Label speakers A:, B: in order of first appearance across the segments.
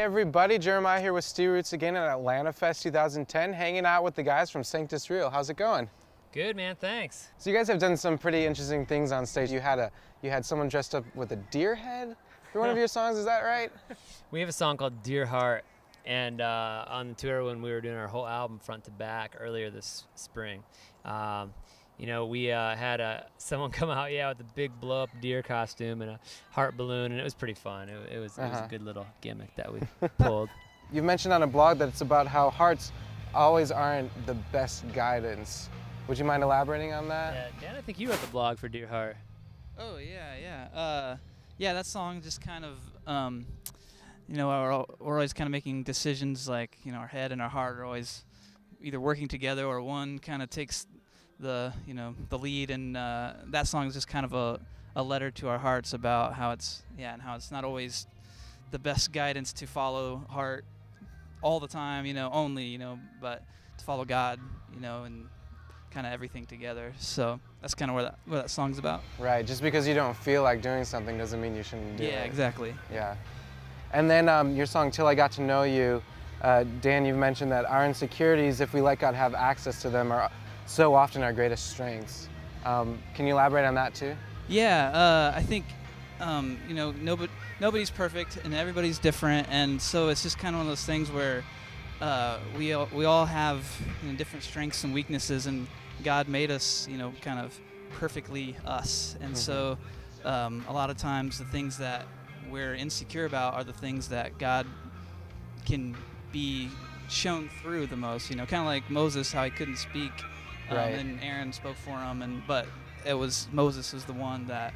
A: Hey everybody, Jeremiah here with Steel Roots again at Atlanta Fest 2010, hanging out with the guys from Sanctus. How's it going?
B: Good, man, thanks.
A: So you guys have done some pretty interesting things on stage. You had someone dressed up with a deer head for one of your songs, is that right?
B: We have a song called Dear Heart, and on the tour when we were doing our whole album front to back earlier this spring, you know, we had someone come out, with a big blow-up deer costume and a heart balloon, and it was pretty fun. It was a good little gimmick that we pulled.
A: You mentioned on a blog that it's about how hearts always aren't the best guidance. Would you mind elaborating on that?
B: Yeah, Dan, I think you wrote the blog for Dear Heart.
C: Oh, yeah. Yeah, that song just kind of, you know, we're always kind of making decisions like, you know, our head and our heart are always either working together or one kind of takes the lead, and that song is just kind of a letter to our hearts about how it's not always the best guidance to follow heart all the time, only, but to follow God, and kind of everything together. So that's kind of what that song's about.
A: Right, just because you don't feel like doing something doesn't mean you shouldn't do it.
C: Yeah, exactly.
A: Yeah. And then your song, Till I Got to Know You, Dan, you've mentioned that our insecurities, if we let God have access to them, are so often our greatest strengths. Can you elaborate on that too?
C: Yeah, I think, nobody's perfect and everybody's different, and so it's just kind of one of those things where we all have different strengths and weaknesses, and God made us, kind of perfectly us. And so a lot of times the things that we're insecure about are the things that God can be shown through the most. Kind of like Moses, how he couldn't speak.
A: Right.
C: And Aaron spoke for him, but it was Moses was the one that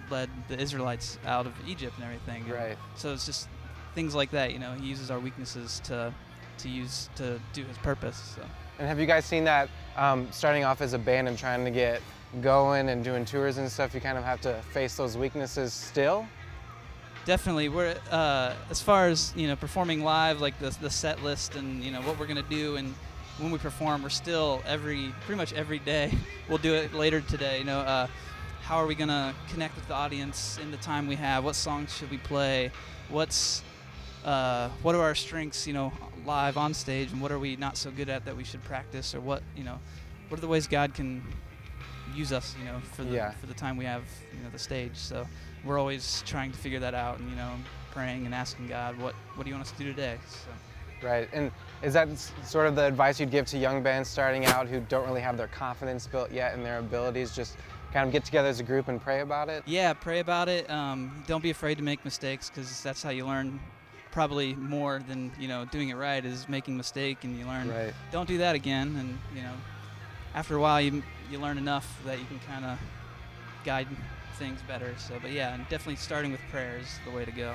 C: led the Israelites out of Egypt and everything.
A: Right.
C: So it's just things like that. He uses our weaknesses to do his purpose. So.
A: And have you guys seen that starting off as a band and trying to get going and doing tours and stuff? You kind of have to face those weaknesses still.
C: Definitely. We're as far as performing live, like the set list and what we're gonna do, and when we perform, we're still pretty much every day. We'll do it later today. How are we gonna connect with the audience in the time we have? What songs should we play? What are our strengths, live on stage, and what are we not so good at that we should practice? Or what are the ways God can use us, for the time we have, the stage? So we're always trying to figure that out, and praying and asking God, what do you want us to do today? So.
A: Right, and is that sort of the advice you'd give to young bands starting out who don't really have their confidence built yet in their abilities? Just kind of get together as a group and pray about it? Yeah,
C: pray about it. Don't be afraid to make mistakes, because that's how you learn probably more than doing it right, is making a mistake, and you learn, don't do that again. And after a while you learn enough that you can kind of guide things better. So, but yeah, and definitely starting with prayer is the way to go.